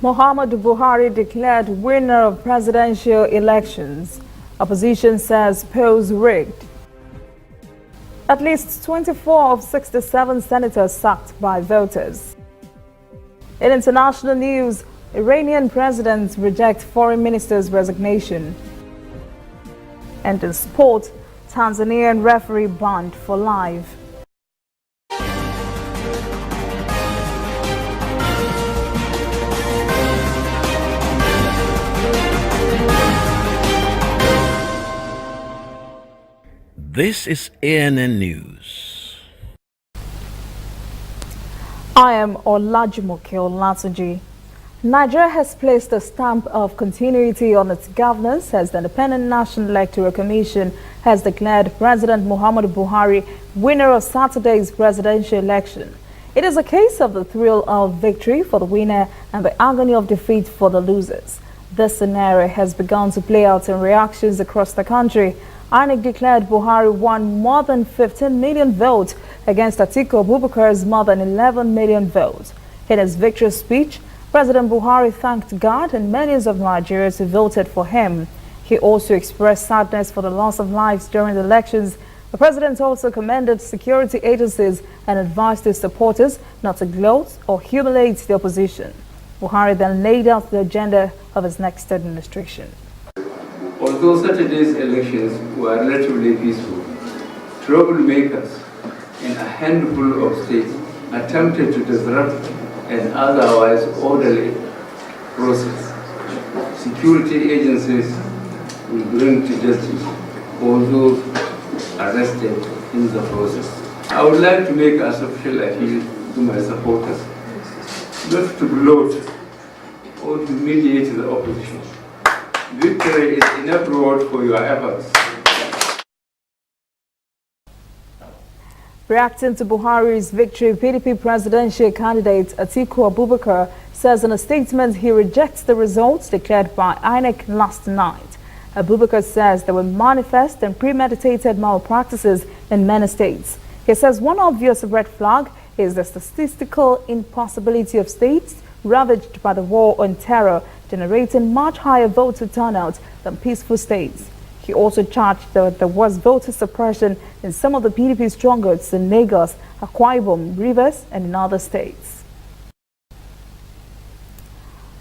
Muhammadu Buhari declared winner of presidential elections. Opposition says polls rigged. At least 24 of 67 senators sacked by voters. In international news, Iranian president rejects foreign minister's resignation. And in sport, Tanzanian referee banned for life. This is ANN News. I am Olajumoke Olatunji. Nigeria has placed a stamp of continuity on its governance as the Independent National Electoral Commission has declared President Muhammadu Buhari winner of Saturday's presidential election. It is a case of the thrill of victory for the winner and the agony of defeat for the losers. This scenario has begun to play out in reactions across the country. INEC declared Buhari won more than 15 million votes against Atiku Abubakar's more than 11 million votes. In his victory speech, President Buhari thanked God and millions of Nigerians who voted for him. He also expressed sadness for the loss of lives during the elections. The president also commended security agencies and advised his supporters not to gloat or humiliate the opposition. Buhari then laid out the agenda of his next administration. Although Saturday's elections were relatively peaceful, troublemakers in a handful of states attempted to disrupt an otherwise orderly process. Security agencies will bring to justice all those arrested in the process. I would like to make a special appeal to my supporters not to gloat or humiliate the opposition. Victory is enough reward for your efforts. Reacting to Buhari's victory, PDP presidential candidate Atiku Abubakar says in a statement he rejects the results declared by INEC last night. Abubakar says there were manifest and premeditated malpractices in many states. He says one obvious red flag is the statistical impossibility of states ravaged by the war on terror, generating much higher voter turnout than peaceful states. He also charged that there was voter suppression in some of the PDP strongholds in Lagos, Akwa Ibom, Rivers, and in other states.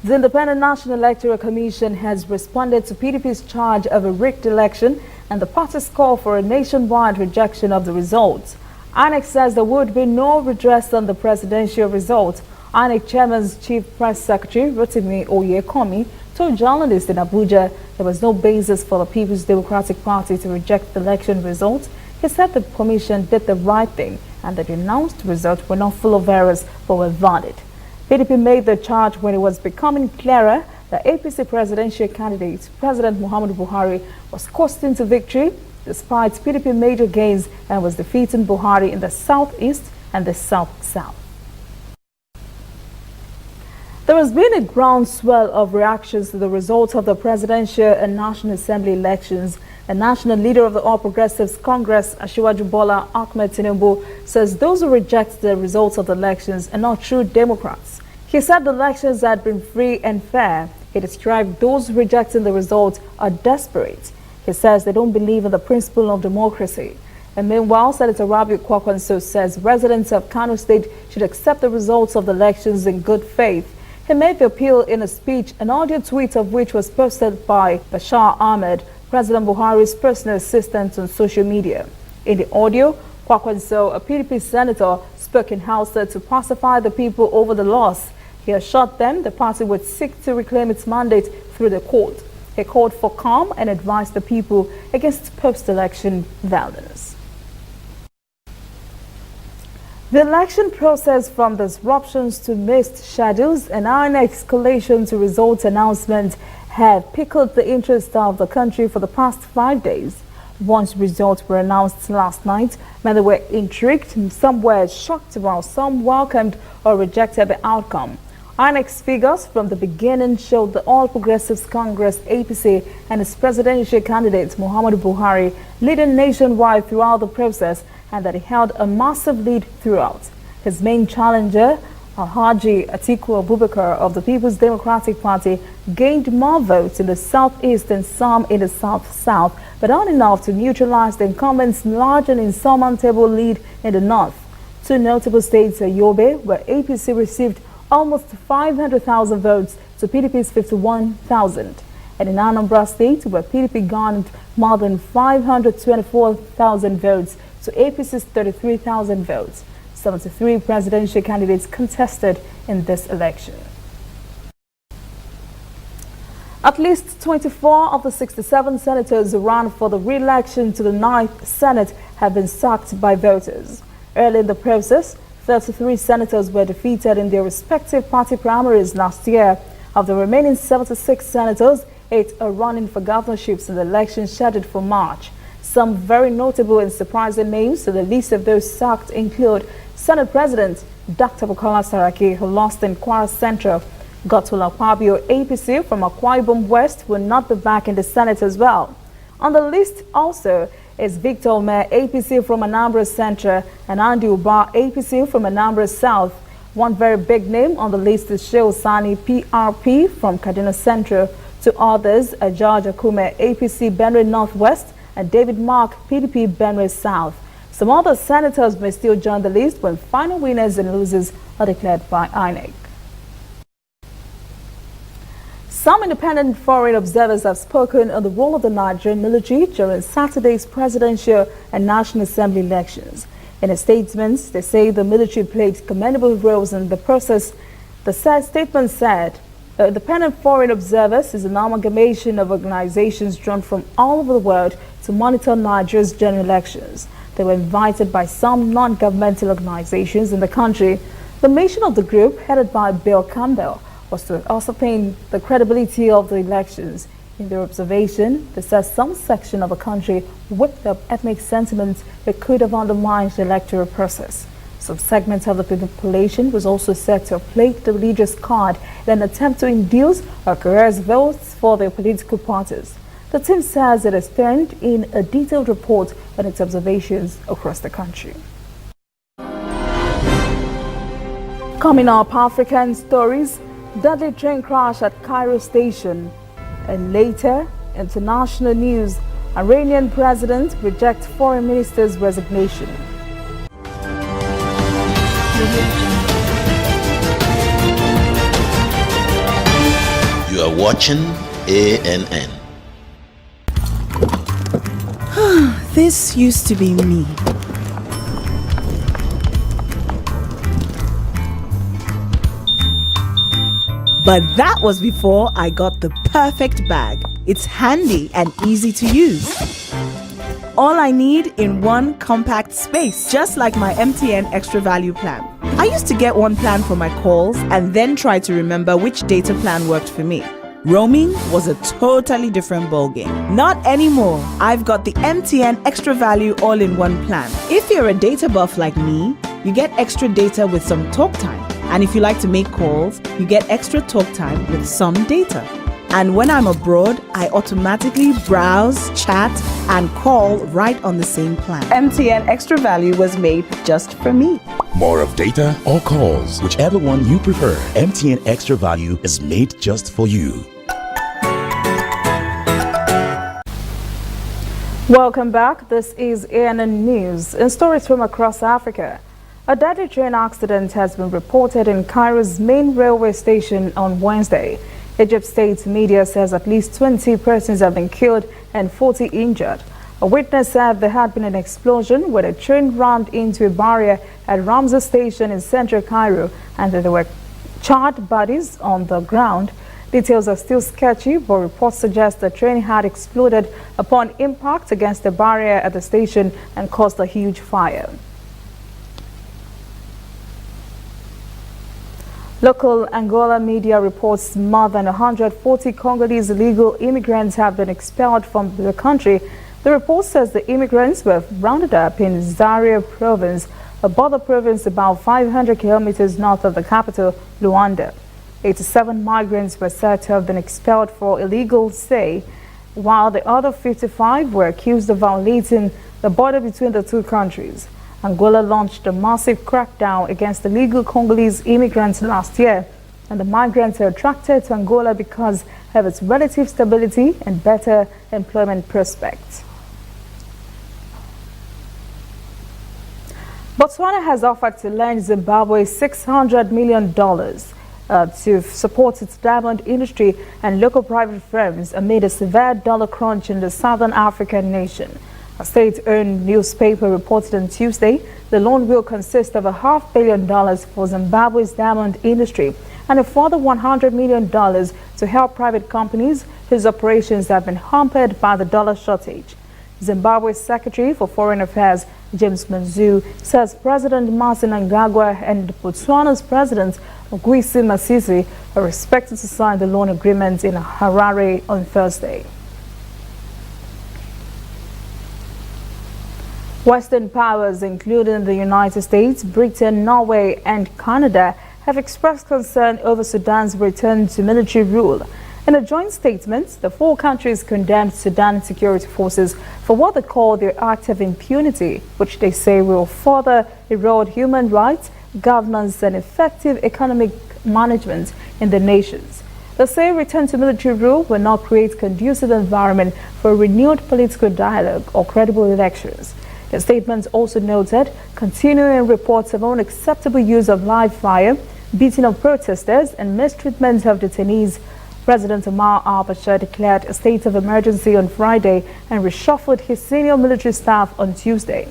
The Independent National Electoral Commission has responded to PDP's charge of a rigged election and the party's call for a nationwide rejection of the results. INEC says there would be no redress on the presidential result. INEC Chairman's Chief Press Secretary, Rotimi Oyekomi, told journalists in Abuja there was no basis for the People's Democratic Party to reject the election results. He said the commission did the right thing and that the announced results were not full of errors but were valid. PDP made the charge when it was becoming clearer that APC presidential candidate President Muhammadu Buhari was coasting to victory despite PDP major gains and was defeating Buhari in the southeast and the south-south. There has been a groundswell of reactions to the results of the presidential and National Assembly elections. A national leader of the All Progressives Congress, Asiwaju Bola Ahmed Tinubu, says those who reject the results of the elections are not true Democrats. He said the elections had been free and fair. He described those rejecting the results are desperate. He says they don't believe in the principle of democracy. And meanwhile, Senator Rabiu Kwakwanso says residents of Kano State should accept the results of the elections in good faith. He made the appeal in a speech, an audio tweet of which was posted by Bashar Ahmed, President Buhari's personal assistant, on social media. In the audio, Kwakwanso, a PDP senator, spoke in Hausa to pacify the people over the loss. He assured them the party would seek to reclaim its mandate through the court. He called for calm and advised the people against post-election violence. The election process, from disruptions to missed schedules and INEC escalation to results announcement, have pickled the interest of the country for the past 5 days. Once results were announced last night, many were intrigued, some were shocked, while some welcomed or rejected the outcome. INEC's figures from the beginning showed the All Progressives Congress (APC) and its presidential candidate Muhammadu Buhari leading nationwide throughout the process, and that he held a massive lead throughout. His main challenger, Alhaji Atiku Abubakar of the People's Democratic Party gained more votes in the southeast and some in the south-south, but not enough to neutralize the incumbent's large and insurmountable lead in the north. Two notable states are Yobe, where APC received almost 500,000 votes to PDP's 51,000, and in Anambra State, where PDP garnered more than 524,000 votes to APC's 33,000 votes. 73 presidential candidates contested in this election. At least 24 of the 67 senators who ran for the re-election to the 9th Senate have been sacked by voters. Early in the process, 33 senators were defeated in their respective party primaries last year. Of the remaining 76 senators, 8 are running for governorships in the election scheduled for March. Some very notable and surprising names to the list of those sacked include Senate President Dr. Bukola Saraki, who lost in Kwara Central. Godswill Akpabio, APC from Akwa Ibom West, will not be back in the Senate as well. On the list also is Victor Omer, APC from Anambra Central, and Andy Uba, APC from Anambra South. One very big name on the list is Shehu Sani, PRP from Kaduna Central. Two others are George Akume, APC Benue Northwest, and David Mark, PDP Benue South. Some other senators may still join the list when final winners and losers are declared by INEC. Some independent foreign observers have spoken on the role of the Nigerian military during Saturday's presidential and National Assembly elections. In a statement, they say the military played commendable roles in the process. The statement said, independent foreign observers is an amalgamation of organizations drawn from all over the world to monitor Nigeria's general elections. They were invited by some non-governmental organizations in the country. The mission of the group, headed by Bill Campbell, was to ascertain the credibility of the elections. In their observation, they said some section of the country whipped up ethnic sentiments that could have undermined the electoral process. Some segments of the population was also said to have played the religious card in an attempt to induce or coerce votes for their political parties. The team says it has turned in a detailed report on its observations across the country. Coming up, African stories, deadly train crash at Cairo station. And later, international news, Iranian president rejects foreign minister's resignation. You are watching ANN. This used to be me. But that was before I got the perfect bag. It's handy and easy to use. All I need in one compact space, just like my MTN Extra Value plan. I used to get one plan for my calls and then try to remember which data plan worked for me. Roaming was a totally different ballgame. Not anymore. I've got the MTN Extra Value all-in-one plan. If you're a data buff like me, you get extra data with some talk time. And if you like to make calls, you get extra talk time with some data. And when I'm abroad, I automatically browse, chat, and call right on the same plan. MTN Extra Value was made just for me. More of data or calls, whichever one you prefer. MTN Extra Value is made just for you. Welcome back. This is ANN News. In stories from across Africa, a deadly train accident has been reported in Cairo's main railway station on Wednesday. Egypt state media says at least 20 persons have been killed and 40 injured. A witness said there had been an explosion when a train rammed into a barrier at Ramza station in central Cairo and that there were charred bodies on the ground. Details are still sketchy, but reports suggest the train had exploded upon impact against the barrier at the station and caused a huge fire. Local Angola media reports more than 140 Congolese illegal immigrants have been expelled from the country. The report says the immigrants were rounded up in Zaire province, a border province about 500 kilometers north of the capital, Luanda. 87 migrants were said to have been expelled for illegal stay, while the other 55 were accused of violating the border between the two countries. Angola launched a massive crackdown against illegal Congolese immigrants last year, and the migrants are attracted to Angola because of its relative stability and better employment prospects. Botswana has offered to lend Zimbabwe $600 million to support its diamond industry and local private firms amid a severe dollar crunch in the southern African nation. A state-owned newspaper reported on Tuesday the loan will consist of $500 million for Zimbabwe's diamond industry and a further $100 million to help private companies whose operations have been hampered by the dollar shortage. Zimbabwe's Secretary for Foreign Affairs, James Manzu, says President Martin Mnangagwa and Botswana's President Gwisi Masisi are expected to sign the loan agreement in Harare on Thursday. Western powers, including the United States, Britain, Norway, and Canada, have expressed concern over Sudan's return to military rule. In a joint statement, the four countries condemned Sudan security forces for what they call their act of impunity, which they say will further erode human rights, governance, and effective economic management in the nations. They say return to military rule will not create conducive environment for renewed political dialogue or credible elections. The statement also noted continuing reports of unacceptable use of live fire, beating of protesters, and mistreatment of detainees. President Omar al-Bashir declared a state of emergency on Friday and reshuffled his senior military staff on Tuesday.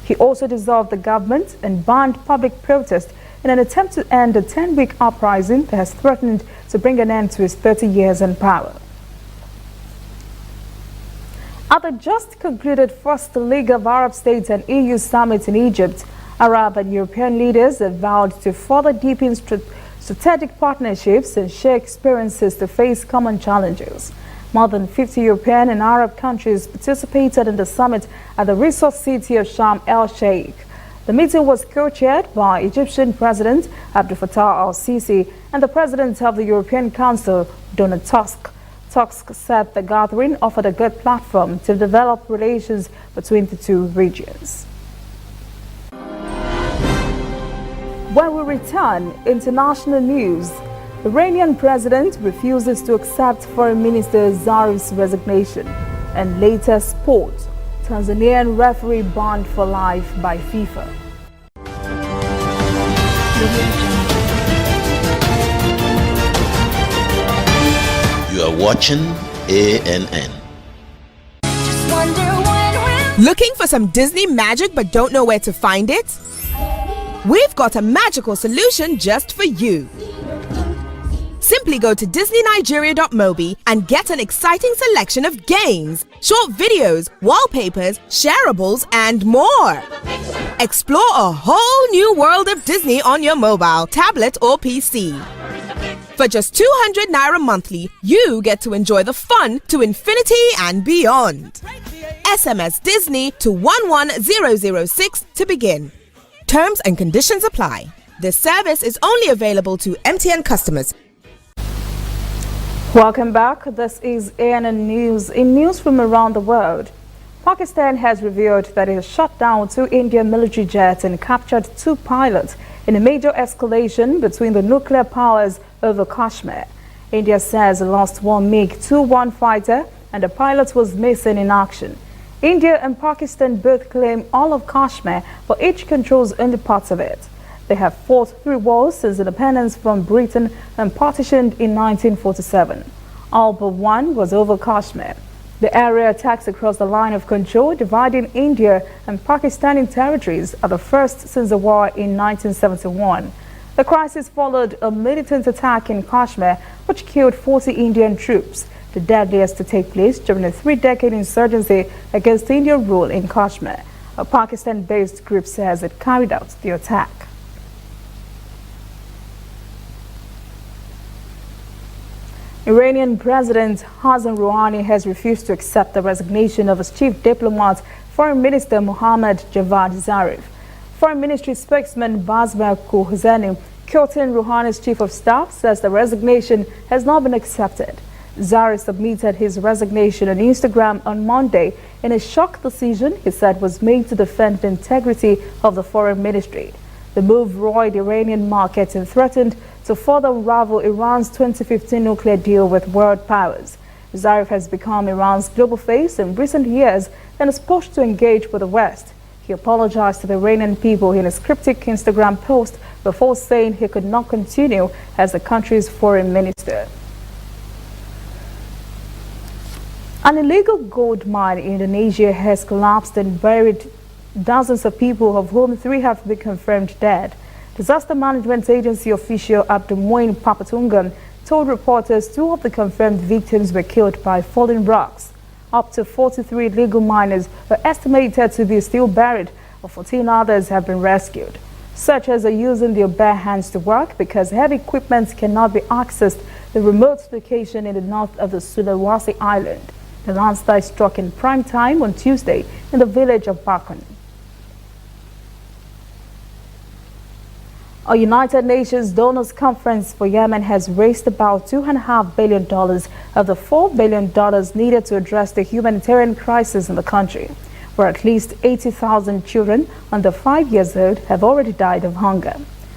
He also dissolved the government and banned public protest in an attempt to end a 10-week uprising that has threatened to bring an end to his 30 years in power. At the just concluded First League of Arab States and EU summit in Egypt, Arab and European leaders have vowed to further deepen strategic partnerships and share experiences to face common challenges. More than 50 European and Arab countries participated in the summit at the resort city of Sharm el-Sheikh. The meeting was co-chaired by Egyptian President Abdel Fattah al-Sisi and the President of the European Council, Donald Tusk. Tusk said the gathering offered a good platform to develop relations between the two regions. When we return, international news. Iranian president refuses to accept Foreign Minister Zarif's resignation. And later sport. Tanzanian referee banned for life by FIFA. You are watching ANN. Looking for some Disney magic but don't know where to find it? We've got a magical solution just for you. Simply go to disneynigeria.mobi and get an exciting selection of games, short videos, wallpapers, shareables, and more. Explore a whole new world of Disney on your mobile, tablet, or PC. For just 200 Naira monthly, you get to enjoy the fun to infinity and beyond. SMS Disney to 11006 to begin. Terms and conditions apply. This service is only available to MTN customers. Welcome back. This is ANN News. In news from around the world, Pakistan has revealed that it has shot down 2 Indian military jets and captured 2 pilots in a major escalation between the nuclear powers over Kashmir. India says it lost 1 MiG-21 fighter and the pilot was missing in action. India and Pakistan both claim all of Kashmir, but each controls only parts of it. They have fought through wars since independence from Britain and partitioned in 1947. All but one was over Kashmir. The area attacks across the line of control, dividing India and Pakistani territories, are the first since the war in 1971. The crisis followed a militant attack in Kashmir, which killed 40 Indian troops, the deadliest to take place during a 3-decade insurgency against Indian rule in Kashmir. A Pakistan-based group says it carried out the attack. Iranian President Hassan Rouhani has refused to accept the resignation of his chief diplomat, Foreign Minister Mohammad Javad Zarif. Foreign Ministry spokesman Basma Kohzani, quoting Rouhani's chief of staff, says the resignation has not been accepted. Zarif submitted his resignation on Instagram on Monday in a shock decision he said was made to defend the integrity of the foreign ministry. The move roiled Iranian markets and threatened to further unravel Iran's 2015 nuclear deal with world powers. Zarif has become Iran's global face in recent years and is pushed to engage with the West. He apologized to the Iranian people in a cryptic Instagram post before saying he could not continue as the country's foreign minister. An illegal gold mine in Indonesia has collapsed and buried dozens of people, of whom 3 have been confirmed dead. Disaster Management Agency official Abdulmuin Papatungan told reporters 2 of the confirmed victims were killed by falling rocks. Up to 43 illegal miners are estimated to be still buried, while 14 others have been rescued. Searchers are using their bare hands to work because heavy equipment cannot be accessed the remote location in the north of the Sulawesi Island. The landslide struck in prime time on Tuesday in the village of Bakun. A United Nations Donors Conference for Yemen has raised about $2.5 billion of the $4 billion needed to address the humanitarian crisis in the country, where at least 80,000 children under 5 years old have already died of hunger.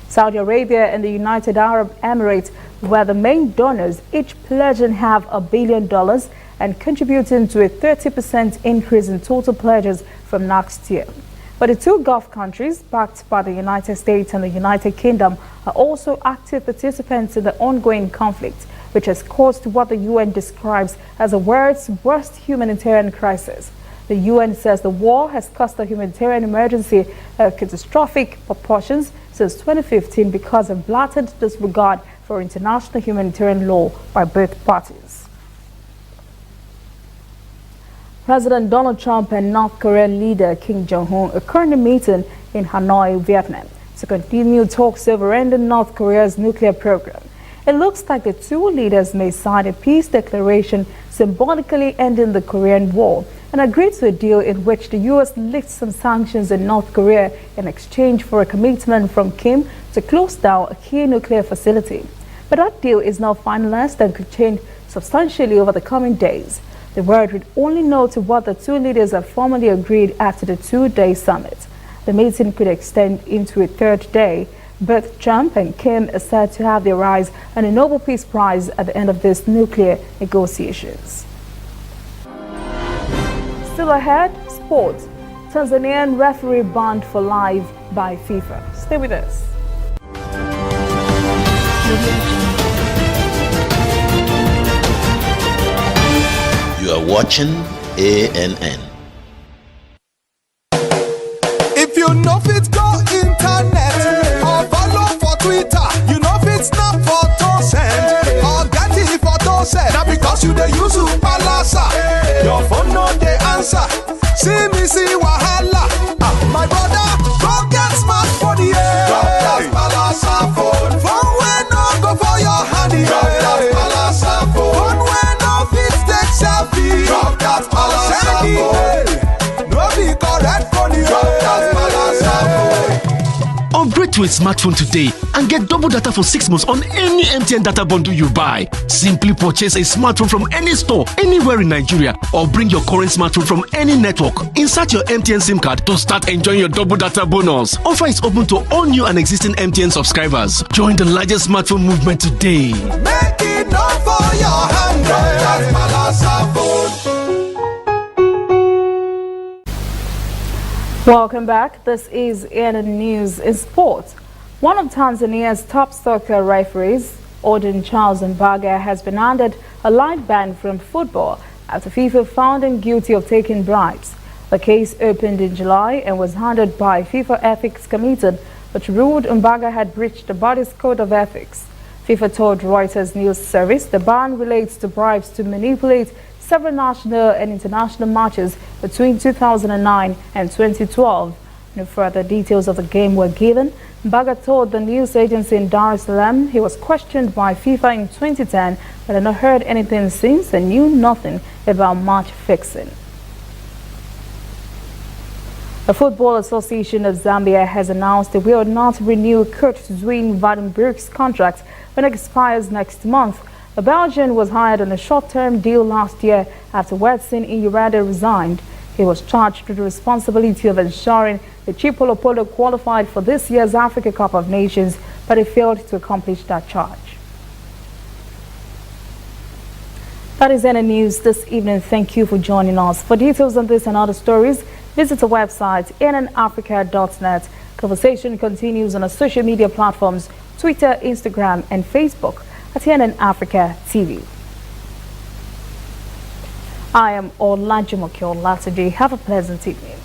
Saudi Arabia and the United Arab Emirates were the main donors, each pledging $500 million and contributing to a 30% increase in total pledges from next year. But the 2 Gulf countries, backed by the United States and the United Kingdom, are also active participants in the ongoing conflict, which has caused what the UN describes as the world's worst humanitarian crisis. The UN says the war has caused a humanitarian emergency of catastrophic proportions since 2015 because of blatant disregard for international humanitarian law by both parties. President Donald Trump and North Korean leader Kim Jong-un are currently meeting in Hanoi, Vietnam, to continue talks over ending North Korea's nuclear program. It looks like the 2 leaders may sign a peace declaration symbolically ending the Korean War and agree to a deal in which the U.S. lifts some sanctions in North Korea in exchange for a commitment from Kim to close down a key nuclear facility. But that deal is now finalized and could change substantially over the coming days. The world would only know to what the 2 leaders have formally agreed after the 2-day summit. The meeting could extend into a 3rd day. Both Trump and Kim are said to have their eyes on a Nobel Peace Prize at the end of these nuclear negotiations. Still ahead, sport. Tanzanian referee banned for life by FIFA. Stay with us. You are watching ANN. If you know fit go internet or follow for Twitter, you know fit snap photo send or get it photo send. Now because you dey use Palasa, your phone no dey answer. See me see wahala. My brother, go get smartphone, yeah. Drop that Palasa phone. Phone wey no go for your hand, yeah. Drop that Palasa phone. Phone wey no fit take selfie. Drop that Palasa phone. No be correct phone, yeah. Drop that Palasa phone. Upgrade to a smartphone today and get double data for 6 months on any MTN data bundle you buy. Simply purchase a smartphone from any store anywhere in Nigeria or bring your current smartphone from any network. Insert your MTN SIM card to start enjoying your double data bonus. Offer is open to all new and existing MTN subscribers. Join the largest smartphone movement today. Make it not for your hand. That's Palasa phone. Welcome back. This is ANN News in Sport. One of Tanzania's top soccer referees, Odin Charles Mbaga, has been handed a light ban from football after FIFA found him guilty of taking bribes. The case opened in July and was handled by FIFA Ethics Committee, which ruled Mbaga had breached the body's code of ethics. FIFA told Reuters news service the ban relates to bribes to manipulate several national and international matches between 2009 and 2012. No further details of the game were given. Mbaga told the news agency in Dar es Salaam he was questioned by FIFA in 2010 but had not heard anything since and knew nothing about match fixing. The Football Association of Zambia has announced it will not renew Coach Zwin Vandenberg's contract when it expires next month. The Belgian was hired on a short-term deal last year after Watson in Uganda resigned. He was charged with the responsibility of ensuring the Chipolo Polo qualified for this year's Africa Cup of Nations, but he failed to accomplish that charge. That is NN News this evening. Thank you for joining us. For details on this and other stories, visit our website, nnafrica.net. Conversation continues on our social media platforms, Twitter, Instagram, and Facebook at NN Africa TV. I am Olajumoke Olatoje. Have a pleasant evening.